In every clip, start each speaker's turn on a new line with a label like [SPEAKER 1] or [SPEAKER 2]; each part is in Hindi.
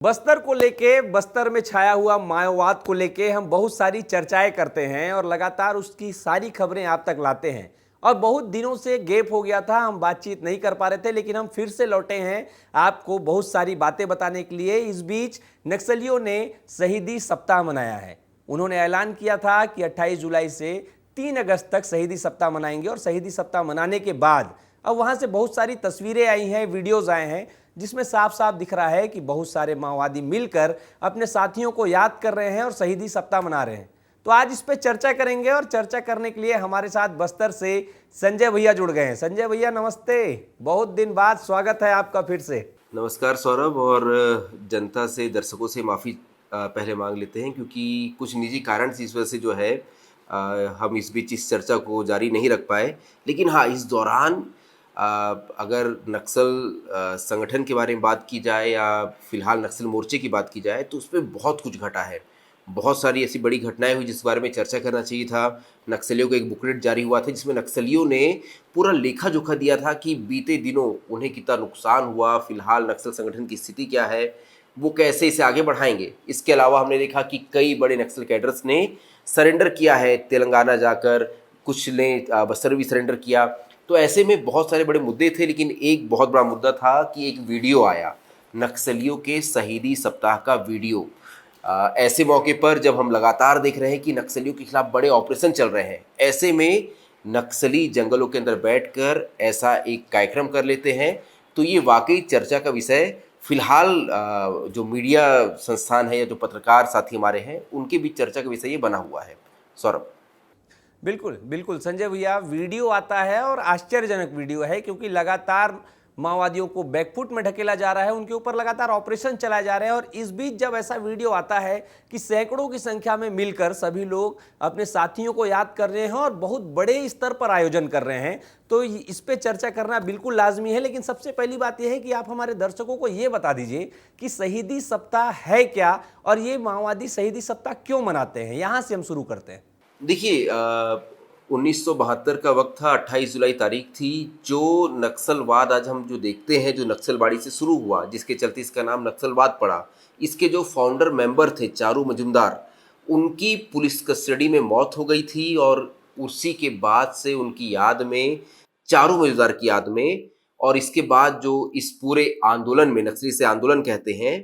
[SPEAKER 1] बस्तर को लेके, बस्तर में छाया हुआ माओवाद को लेके हम बहुत सारी चर्चाएं करते हैं और लगातार उसकी सारी खबरें आप तक लाते हैं। और बहुत दिनों से गैप हो गया था, हम बातचीत नहीं कर पा रहे थे, लेकिन हम फिर से लौटे हैं आपको बहुत सारी बातें बताने के लिए। इस बीच नक्सलियों ने शहीदी सप्ताह मनाया है। उन्होंने ऐलान किया था कि 28 जुलाई से 3 अगस्त तक शहीदी सप्ताह मनाएंगे और शहीदी सप्ताह मनाने के बाद अब वहां से बहुत सारी तस्वीरें आई हैं, वीडियोज आए हैं, जिसमें साफ साफ दिख रहा है कि बहुत सारे माओवादी मिलकर अपने साथियों को याद कर रहे हैं और शहीदी सप्ताह मना रहे हैं। तो आज इस पे चर्चा करेंगे और चर्चा करने के लिए हमारे साथ बस्तर से संजय भैया जुड़ गए हैं। संजय भैया नमस्ते, बहुत दिन बाद स्वागत है आपका फिर से।
[SPEAKER 2] नमस्कार सौरभ, और जनता से, दर्शकों से माफ़ी पहले मांग लेते हैं क्योंकि कुछ निजी कारण से इस वजह से जो है हम इस बीच इस चर्चा को जारी नहीं रख पाए। लेकिन हाँ, इस दौरान अगर नक्सल संगठन के बारे में बात की जाए या फिलहाल नक्सल मोर्चे की बात की जाए तो उसमें बहुत कुछ घटा है। बहुत सारी ऐसी बड़ी घटनाएं हुई जिस बारे में चर्चा करना चाहिए था। नक्सलियों का एक बुकलेट जारी हुआ था जिसमें नक्सलियों ने पूरा लेखा जोखा दिया था कि बीते दिनों उन्हें कितना नुकसान हुआ, फिलहाल नक्सल संगठन की स्थिति क्या है, वो कैसे इसे आगे बढ़ाएंगे। इसके अलावा हमने देखा कि कई बड़े नक्सल कैडर्स ने सरेंडर किया है तेलंगाना जाकर, कुछ ने बस्तर भी सरेंडर किया। तो ऐसे में बहुत सारे बड़े मुद्दे थे, लेकिन एक बहुत बड़ा मुद्दा था कि एक वीडियो आया, नक्सलियों के शहीदी सप्ताह का वीडियो। ऐसे मौके पर जब हम लगातार देख रहे हैं कि नक्सलियों के खिलाफ बड़े ऑपरेशन चल रहे हैं, ऐसे में नक्सली जंगलों के अंदर बैठकर ऐसा एक कार्यक्रम कर लेते हैं, तो ये वाकई चर्चा का विषय फिलहाल जो मीडिया संस्थान है या जो पत्रकार साथी हमारे हैं उनके बीच चर्चा का विषय ये बना हुआ है। सौरभ।
[SPEAKER 1] बिल्कुल बिल्कुल संजय भैया, वीडियो आता है और आश्चर्यजनक वीडियो है, क्योंकि लगातार माओवादियों को बैकफुट में ढकेला जा रहा है, उनके ऊपर लगातार ऑपरेशन चलाए जा रहे हैं। और इस बीच जब ऐसा वीडियो आता है कि सैकड़ों की संख्या में मिलकर सभी लोग अपने साथियों को याद कर रहे हैं और बहुत बड़े स्तर पर आयोजन कर रहे हैं, तो इस पे चर्चा करना बिल्कुल लाजमी है। लेकिन सबसे पहली बात यह है कि आप हमारे दर्शकों को ये बता दीजिए कि शहीदी सप्ताह है क्या और ये माओवादी शहीदी सप्ताह क्यों मनाते हैं। यहां से हम शुरू करते हैं।
[SPEAKER 2] देखिए, 1972 का वक्त था, 28 जुलाई तारीख थी। जो नक्सलवाद आज हम जो देखते हैं, जो नक्सलवाड़ी से शुरू हुआ, जिसके चलते इसका नाम नक्सलवाद पड़ा, इसके जो फाउंडर मेंबर थे चारू मजुमदार, उनकी पुलिस कस्टडी में मौत हो गई थी। और उसी के बाद से उनकी याद में, चारू मजुमदार की याद में, और इसके बाद जो इस पूरे आंदोलन में, नक्सली से आंदोलन कहते हैं,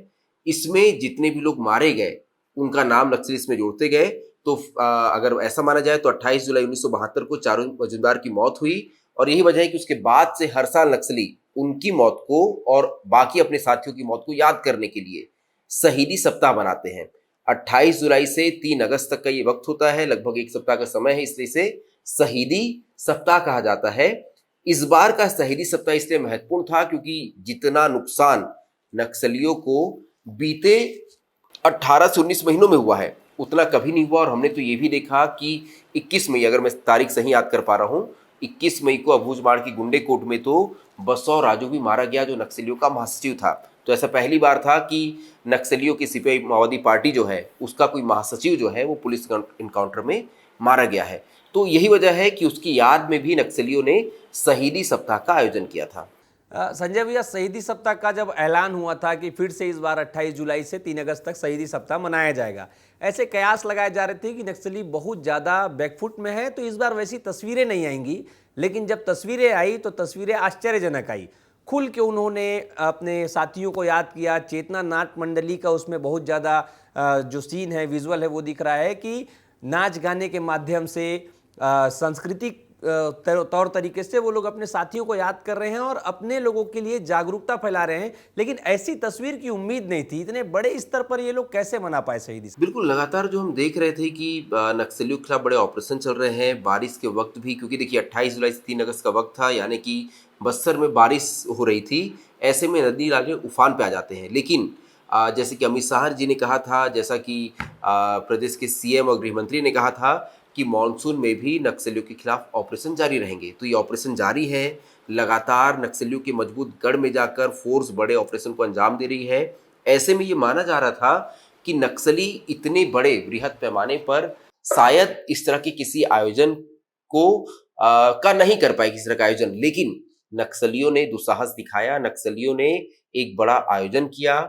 [SPEAKER 2] इसमें जितने भी लोग मारे गए उनका नाम नक्सली इसमें जोड़ते गए। तो अगर ऐसा माना जाए तो 28 जुलाई 1972 को चारू मजुमदार की मौत हुई, और यही वजह है कि उसके बाद से हर साल नक्सली उनकी मौत को और बाकी अपने साथियों की मौत को याद करने के लिए शहीदी सप्ताह मनाते हैं। 28 जुलाई से 3 अगस्त तक का ये वक्त होता है, लगभग एक सप्ताह का समय है, इसलिए इसे शहीदी सप्ताह कहा जाता है। इस बार का शहीदी सप्ताह इसलिए महत्वपूर्ण था क्योंकि जितना नुकसान नक्सलियों को बीते 18 से 19 महीनों में हुआ है उतना कभी नहीं हुआ। और हमने तो ये भी देखा कि 21 मई, अगर मैं तारीख सही याद कर पा रहा हूँ, 21 मई को अबूझमाड़ की गुंडे कोट में तो बसौ राजू भी मारा गया, जो नक्सलियों का महासचिव था। तो ऐसा पहली बार था कि नक्सलियों की सीपीआई माओवादी पार्टी जो है उसका कोई महासचिव जो है वो पुलिस इनकाउंटर में मारा गया है। तो यही वजह है कि उसकी याद में भी नक्सलियों ने शहीदी सप्ताह का आयोजन किया था।
[SPEAKER 1] संजय भैया, शहीदी सप्ताह का जब ऐलान हुआ था कि फिर से इस बार 28 जुलाई से 3 अगस्त तक शहीदी सप्ताह मनाया जाएगा, ऐसे कयास लगाए जा रहे थे कि नक्सली बहुत ज़्यादा बैकफुट में है, तो इस बार वैसी तस्वीरें नहीं आएंगी। लेकिन जब तस्वीरें आई तो तस्वीरें आश्चर्यजनक आई। खुल के उन्होंने अपने साथियों को याद किया। चेतना नाट्य मंडली का उसमें बहुत ज़्यादा जो सीन है, विजुअल है, वो दिख रहा है कि नाच गाने के माध्यम से सांस्कृतिक तौर तरीके से वो लोग अपने साथियों को याद कर रहे हैं और अपने लोगों के लिए जागरूकता फैला रहे हैं। लेकिन ऐसी तस्वीर की उम्मीद नहीं थी, इतने बड़े स्तर पर ये लोग कैसे मना पाए शहीदी।
[SPEAKER 2] बिल्कुल, लगातार जो हम देख रहे थे कि नक्सलियों के खिलाफ बड़े ऑपरेशन चल रहे हैं, बारिश के वक्त भी, क्योंकि देखिए 28 जुलाई से 3 अगस्त का वक्त था, यानी कि बस्तर में बारिश हो रही थी। ऐसे में नदी नाले उफान पे आ जाते हैं। लेकिन जैसे कि अमित शाह जी ने कहा था, जैसा कि प्रदेश के सीएम और गृह मंत्री ने कहा था कि मानसून में भी नक्सलियों के खिलाफ ऑपरेशन जारी रहेंगे। तो ये ऑपरेशन जारी है, लगातार नक्सलियों के मजबूत गढ़ में जाकर फोर्स बड़े ऑपरेशन को अंजाम दे रही है। ऐसे में ये माना जा रहा था कि नक्सली इतने बड़े बृहद पैमाने पर शायद इस तरह के किसी आयोजन को का नहीं कर पाए, किसी तरह का आयोजन। लेकिन नक्सलियों ने दुस्साहस दिखाया, नक्सलियों ने एक बड़ा आयोजन किया।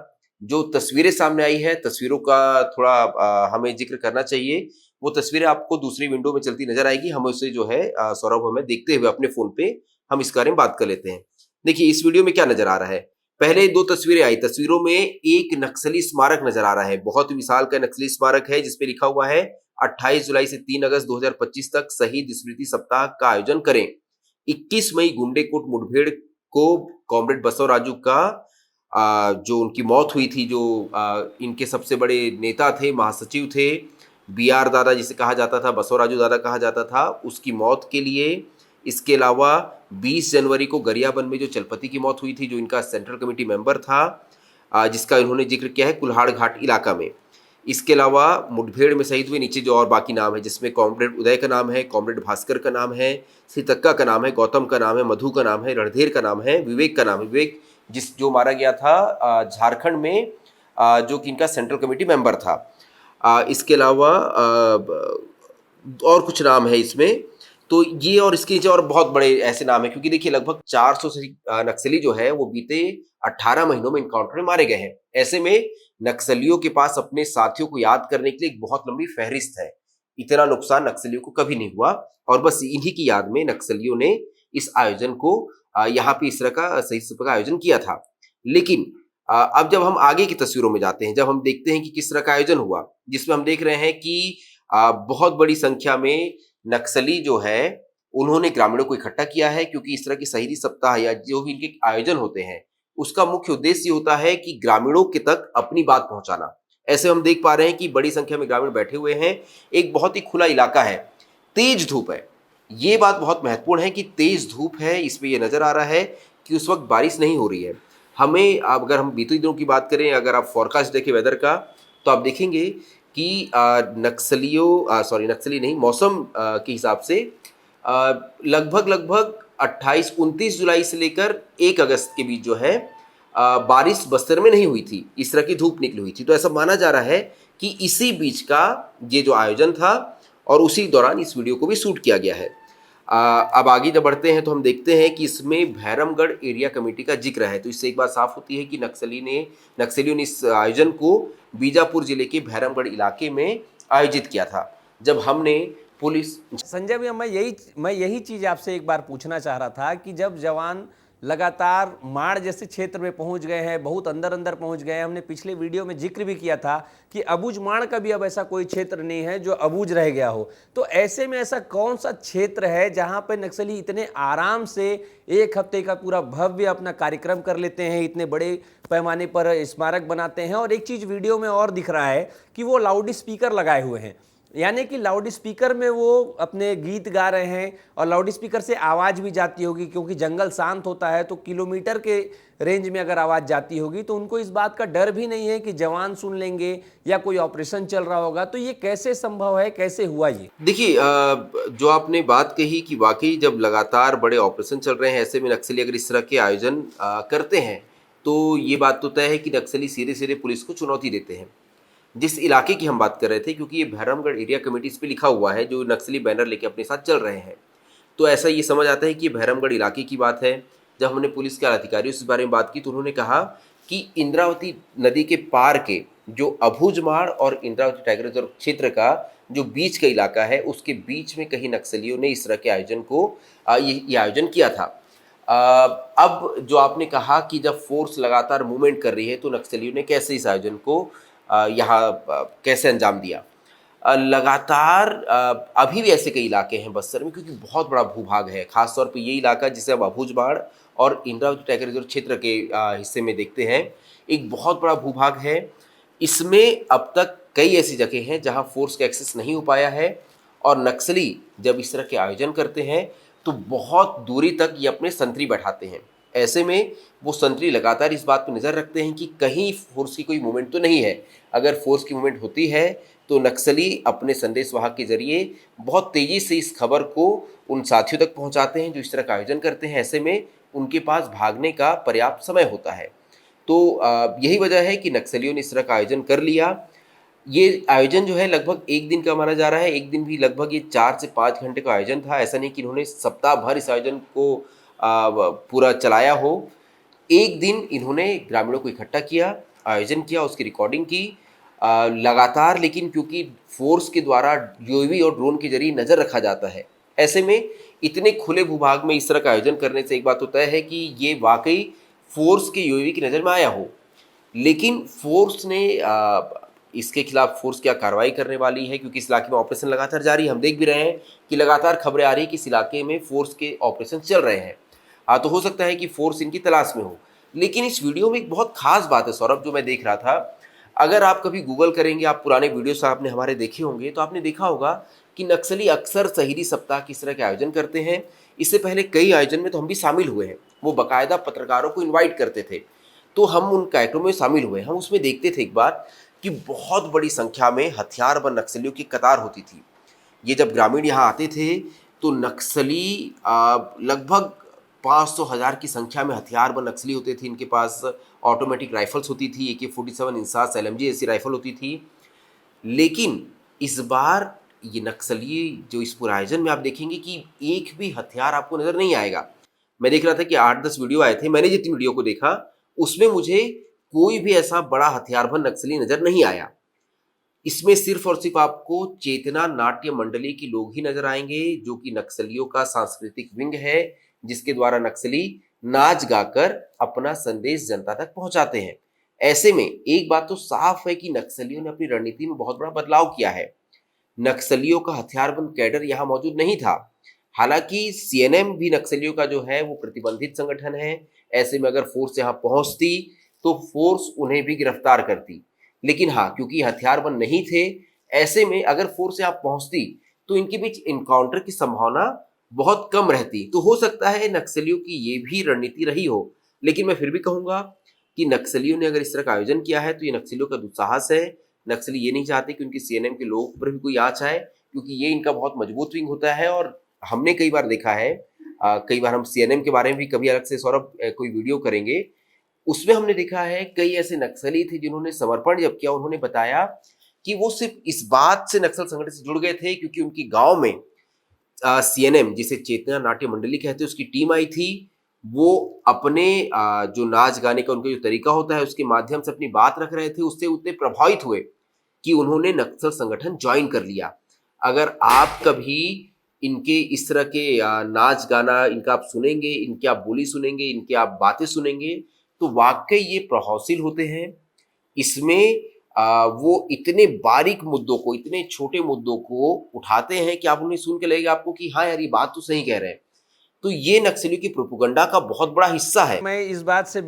[SPEAKER 2] जो तस्वीरें सामने आई है, तस्वीरों का थोड़ा हमें जिक्र करना चाहिए। वो तस्वीरें आपको दूसरी विंडो में चलती नजर आएगी। हम उसे जो है सौरभ, हमें देखते हुए अपने फोन पे हम इस बारे में बात कर लेते हैं। देखिए इस वीडियो में क्या नजर आ रहा है। पहले दो तस्वीरें आई, तस्वीरों में एक नक्सली स्मारक नजर आ रहा है। बहुत विशाल का नक्सली स्मारक है जिसपे लिखा हुआ है 28 जुलाई से 3 अगस्त 2025 तक शहीद स्मृति सप्ताह का आयोजन करें। 21 मई गुंडेकोट मुठभेड़ को कॉमरेड बसवराजू का जो उनकी मौत हुई थी, जो इनके सबसे बड़े नेता थे, महासचिव थे, BR दादा जिसे कहा जाता था, बसवराजू दादा कहा जाता था, उसकी मौत के लिए। इसके अलावा 20 जनवरी को गरियाबंद में जो चलपति की मौत हुई थी, जो इनका सेंट्रल कमेटी मेंबर था, जिसका इन्होंने जिक्र किया है कुल्हाड़ घाट इलाका में। इसके अलावा मुठभेड़ में शहीद हुए नीचे जो और बाकी नाम है, जिसमें कॉमरेड उदय का नाम है, कॉमरेड भास्कर का नाम है, सीतक्का का नाम है, गौतम का नाम है, मधु का नाम है, रणधीर का नाम है, विवेक का नाम है। विवेक जो मारा गया था झारखंड में, जो कि इनका सेंट्रल कमेटी मेंबर था। इसके अलावा और कुछ नाम है इसमें। तो ये और इसके नीचे और बहुत बड़े ऐसे नाम है, क्योंकि देखिए लगभग 400 से नक्सली जो है वो बीते 18 महीनों में इनकाउंटर में मारे गए हैं। ऐसे में नक्सलियों के पास अपने साथियों को याद करने के लिए एक बहुत लंबी फहरिस्त है। इतना नुकसान नक्सलियों को कभी नहीं हुआ, और बस इन्हीं की याद में नक्सलियों ने इस आयोजन को यहाँ पे इस तरह का शहीद सप्ताह का आयोजन किया था। लेकिन अब जब हम आगे की तस्वीरों में जाते हैं, जब हम देखते हैं कि किस तरह का आयोजन हुआ, जिसमें हम देख रहे हैं कि बहुत बड़ी संख्या में नक्सली जो है उन्होंने ग्रामीणों को इकट्ठा किया है, क्योंकि इस तरह के शहीदी सप्ताह या जो भी इनके आयोजन होते हैं उसका मुख्य उद्देश्य होता है कि ग्रामीणों के तक अपनी बात पहुंचाना। ऐसे हम देख पा रहे हैं कि बड़ी संख्या में ग्रामीण बैठे हुए हैं। एक बहुत ही खुला इलाका है, तेज धूप है। ये बात बहुत महत्वपूर्ण है कि तेज धूप है, इसमें यह नजर आ रहा है कि उस वक्त बारिश नहीं हो रही है। हमें, अगर हम बीते दिनों की बात करें, अगर आप फोरकास्ट देखें वेदर का, तो आप देखेंगे कि नक्सली नहीं, मौसम के हिसाब से लगभग 28-29 जुलाई से लेकर 1 अगस्त के बीच जो है बारिश बस्तर में नहीं हुई थी, इस तरह की धूप निकली हुई थी। तो ऐसा माना जा रहा है कि इसी बीच का ये जो आयोजन था और उसी दौरान इस वीडियो को भी शूट किया गया है। अब आगे जब बढ़ते हैं तो हम देखते हैं कि इसमें भैरमगढ़ एरिया कमेटी का जिक्र है। तो इससे एक बात साफ होती है कि नक्सलियों ने इस आयोजन को बीजापुर जिले के भैरमगढ़ इलाके में आयोजित किया था। जब हमने पुलिस
[SPEAKER 1] संजय भैया, मैं यही चीज़ आपसे एक बार पूछना चाह रहा था कि जब जवान लगातार माड़ जैसे क्षेत्र में पहुंच गए हैं, बहुत अंदर अंदर पहुंच गए हैं, हमने पिछले वीडियो में जिक्र भी किया था कि अबूझ माड़ का भी अब ऐसा कोई क्षेत्र नहीं है जो अबूझ रह गया हो। तो ऐसे में ऐसा कौन सा क्षेत्र है जहां पर नक्सली इतने आराम से एक हफ्ते का पूरा भव्य अपना कार्यक्रम कर लेते हैं, इतने बड़े पैमाने पर स्मारक बनाते हैं? और एक चीज़ वीडियो में और दिख रहा है कि वो लाउड स्पीकर लगाए हुए हैं, यानी कि लाउड स्पीकर में वो अपने गीत गा रहे हैं, और लाउड स्पीकर से आवाज़ भी जाती होगी, क्योंकि जंगल शांत होता है तो किलोमीटर के रेंज में अगर आवाज़ जाती होगी तो उनको इस बात का डर भी नहीं है कि जवान सुन लेंगे या कोई ऑपरेशन चल रहा होगा। तो ये कैसे संभव है, कैसे हुआ ये?
[SPEAKER 2] देखिए, जो आपने बात कही कि वाकई जब लगातार बड़े ऑपरेशन चल रहे हैं, ऐसे में नक्सली अगर इस तरह के आयोजन करते हैं, तो ये बात तो तय है कि नक्सली सीधे सीधे पुलिस को चुनौती देते हैं। जिस इलाके की हम बात कर रहे थे, क्योंकि ये भैरमगढ़ एरिया कमेटी इस पे लिखा हुआ है, जो नक्सली बैनर लेके अपने साथ चल रहे हैं, तो ऐसा ये समझ आता है कि ये भैरमगढ़ इलाके की बात है। जब हमने पुलिस के अधिकारियों से इस बारे में बात की तो उन्होंने कहा कि इंद्रावती नदी के पार के जो अबूझमाड़ और इंद्रावती टाइगर रिजर्व क्षेत्र का जो बीच का इलाका है, उसके बीच में कहीं नक्सलियों ने इस तरह के आयोजन को ये आयोजन किया था। अब जो आपने कहा कि जब फोर्स लगातार मूवमेंट कर रही है तो नक्सलियों ने कैसे इस आयोजन को यहाँ कैसे अंजाम दिया। लगातार अभी भी ऐसे कई इलाके हैं बस्तर में, क्योंकि बहुत बड़ा भूभाग है, खासतौर पे ये इलाका जिसे हम अबूझमाड़ और इंद्रावती टाइगर रिजर्व क्षेत्र के हिस्से में देखते हैं, एक बहुत बड़ा भूभाग है। इसमें अब तक कई ऐसी जगह हैं जहां फोर्स का एक्सेस नहीं हो पाया है, और नक्सली जब इस तरह के आयोजन करते हैं तो बहुत दूरी तक ये अपने संतरी बैठाते हैं। ऐसे में वो संतरी लगातार इस बात पर नज़र रखते हैं कि कहीं फोर्स की कोई मूवमेंट तो नहीं है। अगर फोर्स की मूवमेंट होती है तो नक्सली अपने संदेश वाहक के जरिए बहुत तेज़ी से इस खबर को उन साथियों तक पहुंचाते हैं जो इस तरह का आयोजन करते हैं। ऐसे में उनके पास भागने का पर्याप्त समय होता है। तो यही वजह है कि नक्सलियों ने इस तरह का आयोजन कर लिया। ये आयोजन जो है लगभग 1 दिन का माना जा रहा है। एक दिन भी लगभग ये 4 से 5 घंटे का आयोजन था। ऐसा नहीं कि इन्होंने सप्ताह भर इस आयोजन को पूरा चलाया हो। एक दिन इन्होंने ग्रामीणों को इकट्ठा किया, आयोजन किया, उसकी रिकॉर्डिंग की लगातार। लेकिन क्योंकि फोर्स के द्वारा यूएवी और ड्रोन के जरिए नज़र रखा जाता है, ऐसे में इतने खुले भूभाग में इस तरह का आयोजन करने से एक बात तो तय है कि ये वाकई फोर्स के यूएवी की नज़र में आया हो। लेकिन फोर्स ने इसके खिलाफ फोर्स क्या कार्रवाई करने वाली है, क्योंकि इस इलाके में ऑपरेशन लगातार जारी है। हम देख भी रहे हैं कि लगातार खबरें आ रही है कि इस इलाके में फोर्स के ऑपरेशन चल रहे हैं। हाँ, तो हो सकता है कि फोर्स इनकी तलाश में हो। लेकिन इस वीडियो में एक बहुत खास बात है सौरभ, जो मैं देख रहा था। अगर आप कभी गूगल करेंगे, आप पुराने वीडियोस आपने हमारे देखे होंगे, तो आपने देखा होगा कि नक्सली अक्सर शहीदी सप्ताह की इस तरह के आयोजन करते हैं। इससे पहले कई आयोजन में तो हम भी शामिल हुए हैं। वो बाकायदा पत्रकारों को इन्वाइट करते थे, तो हम उन कार्यक्रमों में शामिल हुए। हम उसमें देखते थे एक बार कि बहुत बड़ी संख्या में हथियारबंद नक्सलियों की कतार होती थी। ये जब ग्रामीण यहाँ आते थे तो नक्सली लगभग 500,000 की संख्या में हथियारबंद नक्सली होते थे। इनके पास ऑटोमेटिक राइफल्स होती थी, AK-47, इंसास, LMG ऐसी राइफल होती थी। लेकिन इस बार ये नक्सली जो इस पूरे आयोजन में आप देखेंगे कि एक भी हथियार आपको नजर नहीं आएगा। मैं देख रहा था कि 8-10 वीडियो आए थे, मैंने जितनी वीडियो को देखा उसमें मुझे कोई भी ऐसा बड़ा हथियारबंद नक्सली नजर नहीं आया। इसमें सिर्फ और सिर्फ आपको चेतना नाट्य मंडली के लोग ही नजर आएंगे, जो कि नक्सलियों का सांस्कृतिक विंग है, जिसके द्वारा नक्सली नाच गाकर अपना संदेश जनता तक पहुंचाते हैं। ऐसे में एक बात तो साफ है कि नक्सलियों ने अपनी रणनीति में बहुत बड़ा बदलाव किया है। नक्सलियों का हथियारबंद कैडर यहाँ मौजूद नहीं था। हालांकि सीएनएम भी नक्सलियों का जो है वो प्रतिबंधित संगठन है। ऐसे में अगर फोर्स यहाँ पहुंचती तो फोर्स उन्हें भी गिरफ्तार करती। लेकिन हाँ, क्योंकि हथियारबंद नहीं थे, ऐसे में अगर फोर्स यहाँ पहुंचती तो इनके बीच इनकाउंटर की संभावना बहुत कम रहती। तो हो सकता है नक्सलियों की ये भी रणनीति रही हो। लेकिन मैं फिर भी कहूंगा कि नक्सलियों ने अगर इस तरह का आयोजन किया है तो ये नक्सलियों का दुस्साहस है। नक्सली ये नहीं चाहते कि उनकी सीएनएम के लोगों पर भी कोई आँच आए, क्योंकि ये इनका बहुत मजबूत विंग होता है। और हमने कई बार देखा है, कई बार हम सीएनएम के बारे में भी कभी अलग से सौरभ कोई वीडियो करेंगे, उसमें हमने देखा है कई ऐसे नक्सली थे जिन्होंने समर्पण जब किया। उन्होंने बताया कि वो सिर्फ इस बात से नक्सल संगठन से जुड़ गए थे क्योंकि उनकी गांव में सीएनएम, जिसे चेतना नाट्य मंडली कहते हैं, उसकी टीम आई थी। वो अपने जो नाच गाने का उनका जो तरीका होता है उसके माध्यम से अपनी बात रख रहे थे। उससे उतने प्रभावित हुए कि उन्होंने नक्सल संगठन ज्वाइन कर लिया। अगर आप कभी इनके इस तरह के नाच गाना इनका आप सुनेंगे, इनकी आप बोली सुनेंगे, इनकी आप बातें सुनेंगे, तो वाकई ये प्रभावशील होते हैं। इसमें वो इतने बारीक मुद्दों को, इतने छोटे मुद्दों को उठाते हैं कि आप उन्हें सुन के लगेगा आपको कि हाँ यार, ये बात तो सही कह रहे हैं। तो ये नक्सलियों की प्रोपेगेंडा का बहुत बड़ा हिस्सा है।
[SPEAKER 1] मैं इस बात से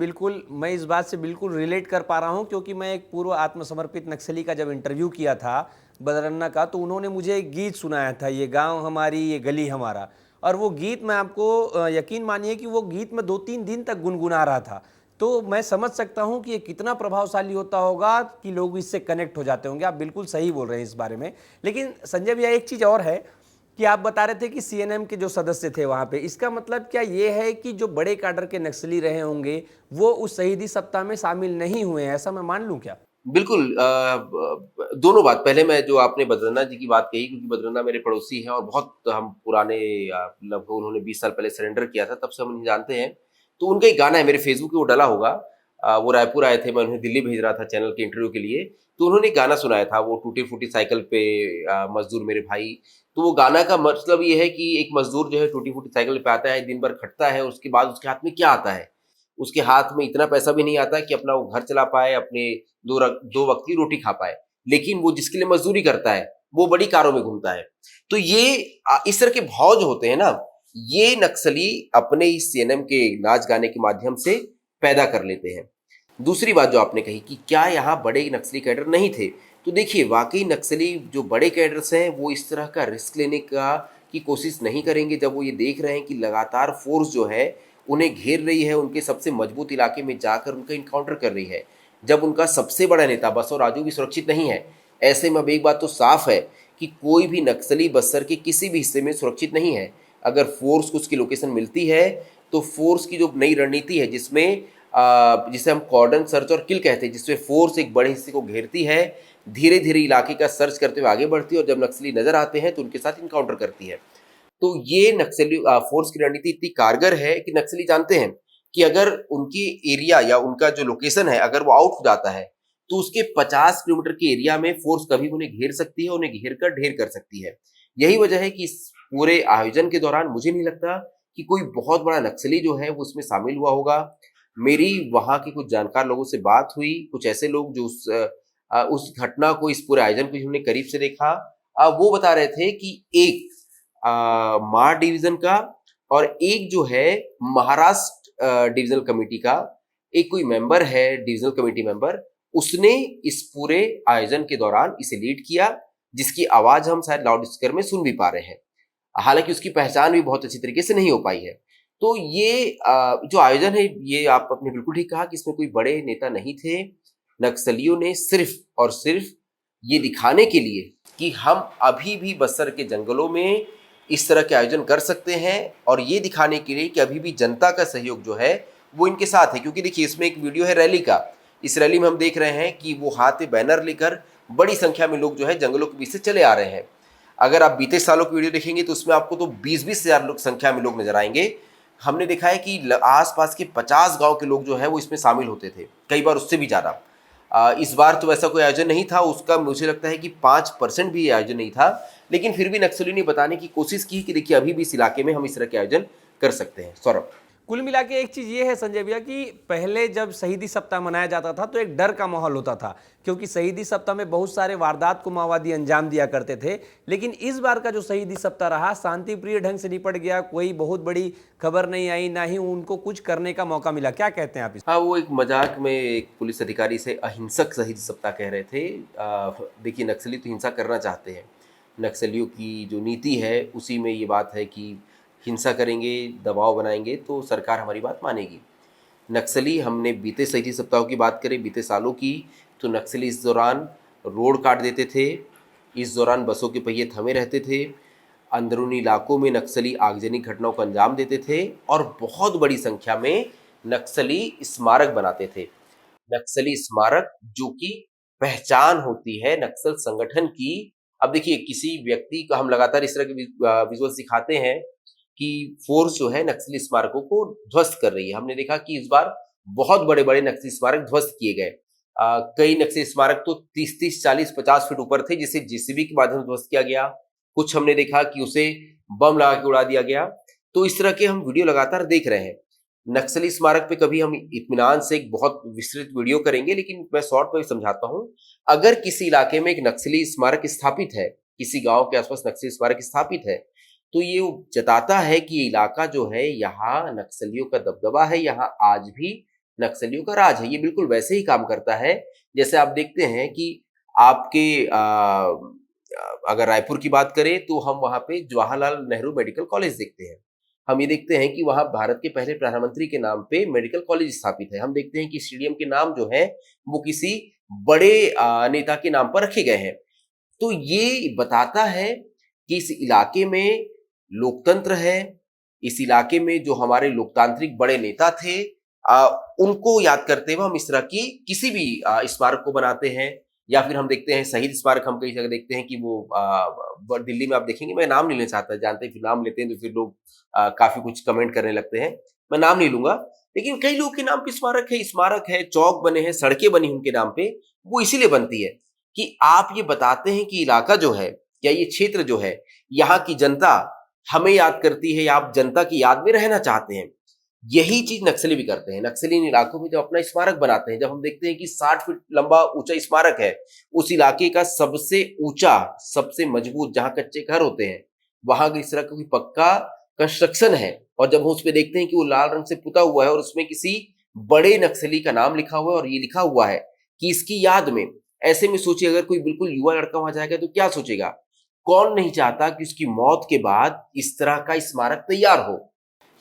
[SPEAKER 1] बिल्कुल रिलेट कर पा रहा हूं, क्योंकि मैं एक पूर्व आत्मसमर्पित नक्सली का जब इंटरव्यू किया था बदरन्ना का, तो उन्होंने मुझे एक गीत सुनाया था, ये गांव हमारी ये गली हमारा। और वो गीत मैं आपको यकीन मानिए कि वो गीत मैं 2-3 दिन तक गुनगुना रहा था। तो मैं समझ सकता हूं कि ये कितना प्रभावशाली होता होगा कि लोग इससे कनेक्ट हो जाते होंगे। आप बिल्कुल सही बोल रहे हैं इस बारे में। लेकिन संजय भैया, एक चीज़ और है कि आप बता रहे थे कि सीएनएम के जो सदस्य थे वहाँ पे, इसका मतलब क्या ये है कि जो बड़े काडर के नक्सली रहे होंगे वो उस शहीदी सप्ताह में शामिल नहीं हुए हैं, ऐसा मैं मान लूँ क्या?
[SPEAKER 2] बिल्कुल। दोनों बात, पहले मैं जो आपने बद्रन्ना जी की बात कही, क्योंकि बद्रन्ना मेरे पड़ोसी हैं और बहुत हम पुराने, लगभग उन्होंने 20 साल पहले सरेंडर किया था, तब से हम उन्हें जानते हैं। तो उनका एक गाना है, मेरे फेसबुक पे वो डला होगा। वो रायपुर आए थे, मैं उन्हें दिल्ली भेज रहा था चैनल के इंटरव्यू के लिए, तो उन्होंने एक गाना सुनाया था, वो टूटी फूटी साइकिल पे मजदूर मेरे भाई। तो वो गाना का मतलब ये है कि एक मजदूर जो है टूटी फूटी साइकिल पे आता है, दिन भर खटता है, उसके बाद उसके हाथ में क्या आता है? उसके हाथ में इतना पैसा भी नहीं आता कि अपना वो घर चला पाए, अपने दो वक्त की रोटी खा पाए। लेकिन वो जिसके लिए मजदूरी करता है वो बड़ी कारों में घूमता है। तो ये इस तरह के भाव जो होते हैं ना, ये नक्सली अपने इस सीएनएम के नाच गाने के माध्यम से पैदा कर लेते हैं। दूसरी बात जो आपने कही कि क्या यहाँ बड़े नक्सली कैडर नहीं थे, तो देखिए वाकई नक्सली जो बड़े कैडर्स हैं वो इस तरह का रिस्क लेने की कोशिश नहीं करेंगे जब वो ये देख रहे हैं कि लगातार फोर्स जो है उन्हें घेर रही है, उनके सबसे मजबूत इलाके में जाकर उनका इनकाउंटर कर रही है, जब उनका सबसे बड़ा नेता बसव राजू भी सुरक्षित नहीं है। ऐसे में अब एक बात तो साफ है कि कोई भी नक्सली बस्तर के किसी भी हिस्से में सुरक्षित नहीं है। अगर फोर्स को उसकी लोकेशन मिलती है तो फोर्स की जो नई रणनीति है, जिसे हम कॉर्डन सर्च और किल कहते हैं, जिसमें फोर्स एक बड़े हिस्से को घेरती है, धीरे धीरे इलाके का सर्च करते हुए आगे बढ़ती है और जब नक्सली नजर आते हैं तो उनके साथ इनकाउंटर करती है। तो ये नक्सली फोर्स की रणनीति इतनी कारगर है कि नक्सली जानते हैं कि अगर उनकी एरिया या उनका जो लोकेशन है अगर वो आउट हो जाता है तो उसके 50 किलोमीटर के एरिया में फोर्स कभी भी उन्हें घेर सकती है, उन्हें घेर कर ढेर कर सकती है। यही वजह है कि इस पूरे आयोजन के दौरान मुझे नहीं लगता कि कोई बहुत बड़ा नक्सली जो है वो उसमें शामिल हुआ होगा। मेरी वहां के कुछ जानकार लोगों से बात हुई, कुछ ऐसे लोग जो उस घटना को, इस पूरे आयोजन को जिन्होंने करीब से देखा, वो बता रहे थे कि एक मार डिवीजन का और एक जो है महाराष्ट्र डिविजनल कमेटी का एक कोई मेंबर है, डिविजनल कमेटी मेंबर, उसने इस पूरे आयोजन के दौरान इसे लीड किया, जिसकी आवाज हम शायद लाउड स्पीकर में सुन भी पा रहे हैं। हालांकि उसकी पहचान भी बहुत अच्छी तरीके से नहीं हो पाई है। तो ये जो आयोजन है, ये आप अपने बिल्कुल ठीक कहा कि इसमें कोई बड़े नेता नहीं थे। नक्सलियों ने सिर्फ और सिर्फ ये दिखाने के लिए कि हम अभी भी बस्तर के जंगलों में इस तरह के आयोजन कर सकते हैं, और ये दिखाने के लिए कि अभी भी जनता का सहयोग जो है वो इनके साथ है। क्योंकि देखिए, इसमें एक वीडियो है रैली का। इस रैली में हम देख रहे हैं कि वो हाथ में बैनर लेकर बड़ी संख्या में लोग जो है जंगलों के बीच से चले आ रहे हैं। अगर आप बीते सालों की वीडियो देखेंगे तो उसमें आपको तो 20-20 हजार लोग संख्या में लोग नजर आएंगे। हमने देखा है कि आसपास के 50 गांव के लोग जो है वो इसमें शामिल होते थे, कई बार उससे भी ज्यादा। इस बार तो वैसा कोई आयोजन नहीं था, उसका मुझे लगता है कि 5% भी आयोजन नहीं था। लेकिन फिर भी नक्सलियों ने बताने की कोशिश की कि देखिए अभी भी इस इलाके में हम इस तरह के आयोजन कर सकते हैं। सौरभ,
[SPEAKER 1] कुल मिला के एक चीज़ ये है संजय भैया कि पहले जब शहीदी सप्ताह मनाया जाता था तो एक डर का माहौल होता था, क्योंकि शहीदी सप्ताह में बहुत सारे वारदात को माओवादी अंजाम दिया करते थे। लेकिन इस बार का जो शहीदी सप्ताह रहा, शांतिप्रिय ढंग से निपट गया, कोई बहुत बड़ी खबर नहीं आई, ना ही उनको कुछ करने का मौका मिला। क्या कहते हैं आप इस?
[SPEAKER 2] हाँ, वो एक मजाक में एक पुलिस अधिकारी से अहिंसक शहीदी सप्ताह कह रहे थे। देखिए, नक्सली तो हिंसा करना चाहते हैं। नक्सलियों की जो नीति है उसी में ये बात है कि हिंसा करेंगे, दबाव बनाएंगे तो सरकार हमारी बात मानेगी। नक्सली, हमने बीते शहीदी सप्ताह की बात करें, बीते सालों की, तो नक्सली इस दौरान रोड काट देते थे, इस दौरान बसों के पहिए थमे रहते थे, अंदरूनी इलाकों में नक्सली आगजनी घटनाओं को अंजाम देते थे, और बहुत बड़ी संख्या में नक्सली स्मारक बनाते थे। नक्सली स्मारक जो कि पहचान होती है नक्सल संगठन की। अब देखिए, किसी व्यक्ति को हम लगातार इस तरह के विजुअल दिखाते हैं कि फोर्स जो है नक्सली स्मारकों को ध्वस्त कर रही है। हमने देखा कि इस बार बहुत बड़े बड़े नक्सली स्मारक ध्वस्त किए गए। कई नक्सली स्मारक तो 30-30, 40-50 फीट ऊपर थे, जिसे जेसीबी के माध्यम से ध्वस्त किया गया। कुछ हमने देखा कि उसे बम लगा के उड़ा दिया गया। तो इस तरह के हम वीडियो लगातार देख रहे हैं। नक्सली स्मारक पे कभी हम इत्मीनान से एक बहुत विस्तृत वीडियो करेंगे, लेकिन मैं शॉर्ट में समझाता हूं। अगर किसी इलाके में एक नक्सली स्मारक स्थापित है, किसी गांव के आसपास नक्सली स्मारक स्थापित है, तो ये जताता है कि ये इलाका जो है, यहाँ नक्सलियों का दबदबा है, यहाँ आज भी नक्सलियों का राज है। ये बिल्कुल वैसे ही काम करता है जैसे आप देखते हैं कि आपके अगर रायपुर की बात करें तो हम वहां पे जवाहरलाल नेहरू मेडिकल कॉलेज देखते हैं। हम ये देखते हैं कि वहां भारत के पहले प्रधानमंत्री के नाम पे मेडिकल कॉलेज स्थापित है। हम देखते हैं कि स्टेडियम के नाम जो है वो किसी बड़े नेता के नाम पर रखे गए हैं। तो ये बताता है कि इस इलाके में लोकतंत्र है। इस इलाके में जो हमारे लोकतांत्रिक बड़े नेता थे, उनको याद करते हुए हम इस तरह की किसी भी स्मारक को बनाते हैं। या फिर हम देखते हैं शहीद स्मारक, हम कई जगह देखते हैं कि वो दिल्ली में आप देखेंगे, मैं नाम नहीं लेना चाहता, जानते हैं फिर नाम लेते हैं तो फिर लोग काफी कुछ कमेंट करने लगते हैं, मैं नाम नहीं लूंगा। लेकिन कई लोग के नाम पे स्मारक है, चौक बने हैं, सड़कें बनी उनके नाम पे। वो इसीलिए बनती है कि आप ये बताते हैं कि इलाका जो है या ये क्षेत्र जो है, यहाँ की जनता हमें याद करती है या आप जनता की याद में रहना चाहते हैं। यही चीज नक्सली भी करते हैं। नक्सली इन इलाकों में जब अपना स्मारक बनाते हैं, जब हम देखते हैं कि 60 फीट लंबा ऊंचा स्मारक है, उस इलाके का सबसे ऊंचा, सबसे मजबूत, जहां कच्चे घर होते हैं, वहां इस तरह का कोई पक्का कंस्ट्रक्शन है, और जब हम उस पर देखते हैं कि वो लाल रंग से पुता हुआ है और उसमें किसी बड़े नक्सली का नाम लिखा हुआ है, और ये लिखा हुआ है कि इसकी याद में, ऐसे में सोचिए अगर कोई बिल्कुल युवा लड़का वहां जाएगा तो क्या सोचेगा। कौन नहीं चाहता कि उसकी मौत के बाद इस तरह का स्मारक तैयार हो।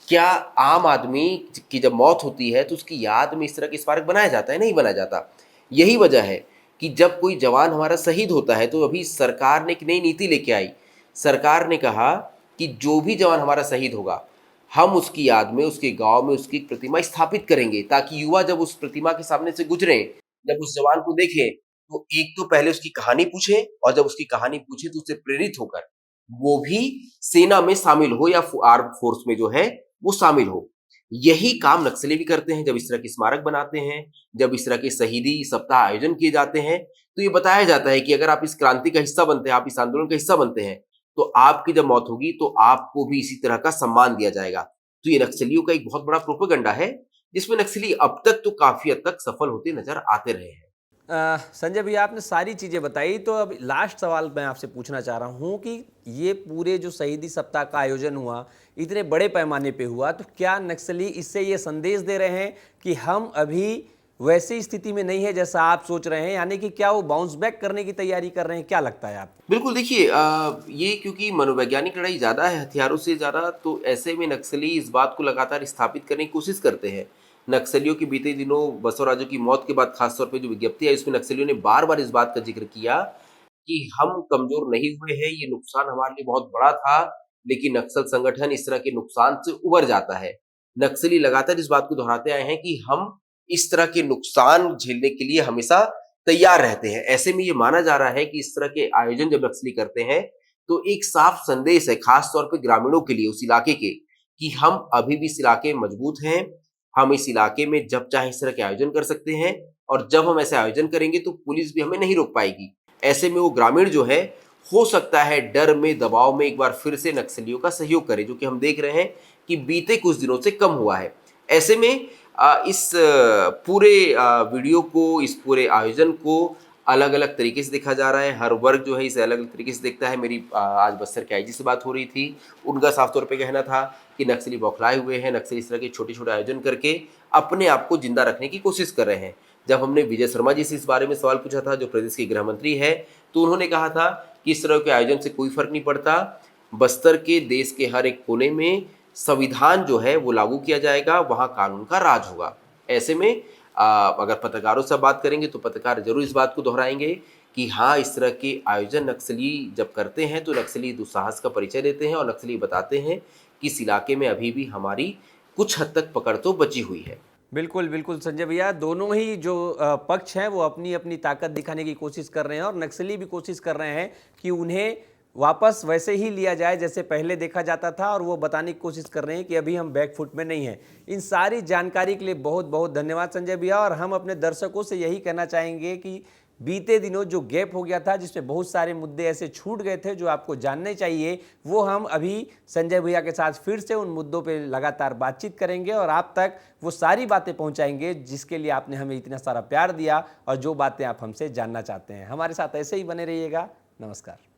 [SPEAKER 2] क्या आम आदमी की जब मौत होती है तो उसकी याद में इस तरह का स्मारक बनाया जाता है? नहीं बनाया जाता। यही वजह है कि जब कोई जवान हमारा शहीद होता है तो अभी सरकार ने एक नई नीति लेके आई। सरकार ने कहा कि जो भी जवान हमारा शहीद होगा, हम उसकी याद में, उसके गांव में उसकी प्रतिमा स्थापित करेंगे, ताकि युवा जब उस प्रतिमा के सामने से गुजरे, जब उस जवान को देखें, तो एक तो पहले उसकी कहानी पूछे, और जब उसकी कहानी पूछे तो उससे प्रेरित होकर वो भी सेना में शामिल हो या आर्म फोर्स में जो है वो शामिल हो। यही काम नक्सली भी करते हैं। जब इस तरह के स्मारक बनाते हैं, जब इस तरह के शहीदी सप्ताह आयोजन किए जाते हैं, तो ये बताया जाता है कि अगर आप इस क्रांति का हिस्सा बनते हैं, आप इस आंदोलन का हिस्सा बनते हैं, तो आपकी जब मौत होगी तो आपको भी इसी तरह का सम्मान दिया जाएगा। तो ये नक्सलियों का एक बहुत बड़ा प्रोपेगेंडा है, जिसमें नक्सली अब तक तो काफी हद तक सफल होते नजर आते रहे हैं।
[SPEAKER 1] संजय भैया, आपने सारी चीज़ें बताई, तो अब लास्ट सवाल मैं आपसे पूछना चाह रहा हूँ कि ये पूरे जो शहीदी सप्ताह का आयोजन हुआ, इतने बड़े पैमाने पे हुआ, तो क्या नक्सली इससे ये संदेश दे रहे हैं कि हम अभी वैसी स्थिति में नहीं है जैसा आप सोच रहे हैं, यानी कि क्या वो बाउंस बैक करने की तैयारी कर रहे हैं? क्या लगता है आपको?
[SPEAKER 2] बिल्कुल देखिए, ये क्योंकि मनोवैज्ञानिक लड़ाई ज़्यादा है हथियारों से ज़्यादा, तो ऐसे में नक्सली इस बात को लगातार स्थापित करने की कोशिश करते हैं। नक्सलियों की बीते दिनों बसवराजू की मौत के बाद खासतौर पे जो विज्ञप्ति आई, उसमें नक्सलियों ने बार-बार इस बात का ज़िक्र किया कि हम कमज़ोर नहीं हुए हैं, ये नुकसान हमारे लिए बहुत बड़ा था, लेकिन नक्सल संगठन इस तरह के नुकसान से उबर जाता है। नक्सली लगातार इस बात को दोहराते आए हैं कि हम इस तरह के नुकसान झेलने के लिए हमेशा तैयार रहते हैं। ऐसे में ये माना जा रहा है कि इस तरह के आयोजन जब नक्सली करते हैं, तो एक साफ संदेश है खास तौर पे ग्रामीणों के लिए उस इलाके के, कि हम अभी भी इस इलाके में मजबूत हैं, हम इस इलाके में जब चाहे इस तरह के आयोजन कर सकते हैं, और जब हम ऐसे आयोजन करेंगे तो पुलिस भी हमें नहीं रोक पाएगी। ऐसे में वो ग्रामीण जो है, हो सकता है डर में, दबाव में एक बार फिर से नक्सलियों का सहयोग करे, जो कि हम देख रहे हैं कि बीते कुछ दिनों से कम हुआ है। ऐसे में इस पूरे वीडियो को, इस पूरे आयोजन को अलग-अलग तरीके से देखा जा रहा है। हर वर्ग जो है इसे अलग-अलग तरीके से देखता है। मेरी आज बस्तर के आईजी से बात हो रही थी। उनका साफ तौर पे कहना था कि नक्सली बौखलाए हुए हैं, नक्सली इस तरह के छोटे-छोटे आयोजन करके अपने आप को जिंदा रखने की कोशिश कर रहे हैं। जब हमने विजय शर्मा जी से इस बारे में सवाल पूछा था, जो प्रदेश के गृह मंत्री है, तो उन्होंने कहा था कि इस तरह के आयोजन से कोई फर्क नहीं पड़ता। बस्तर के देश के हर एक कोने में संविधान जो है वो लागू किया जाएगा, वहाँ कानून का राज होगा। ऐसे में अगर पत्रकारों से बात करेंगे तो पत्रकार जरूर इस बात को दोहराएंगे कि हाँ, इस तरह के आयोजन नक्सली जब करते हैं तो नक्सली दुस्साहस का परिचय देते हैं, और नक्सली बताते हैं कि इस इलाके में अभी भी हमारी कुछ हद तक पकड़ तो बची हुई है।
[SPEAKER 1] बिल्कुल, बिल्कुल संजय भैया, दोनों ही जो पक्ष हैं वो अपनी-अपनी ताकत दिखाने की कोशिश कर रहे हैं, और नक्सली भी कोशिश कर रहे हैं कि उन्हें वापस वैसे ही लिया जाए जैसे पहले देखा जाता था, और वो बताने की कोशिश कर रहे हैं कि अभी हम बैक फुट में नहीं हैं। इन सारी जानकारी के लिए बहुत-बहुत धन्यवाद संजय भैया, और हम अपने दर्शकों से यही कहना चाहेंगे कि बीते दिनों जो गैप हो गया था, जिसमें बहुत सारे मुद्दे ऐसे छूट गए थे जो आपको जानने चाहिए, वो हम अभी संजय भैया के साथ फिर से उन मुद्दों पे लगातार बातचीत करेंगे और आप तक वो सारी बातें पहुंचाएंगे जिसके लिए आपने हमें इतना सारा प्यार दिया और जो बातें आप हमसे जानना चाहते हैं। हमारे साथ ऐसे ही बने रहिएगा। नमस्कार।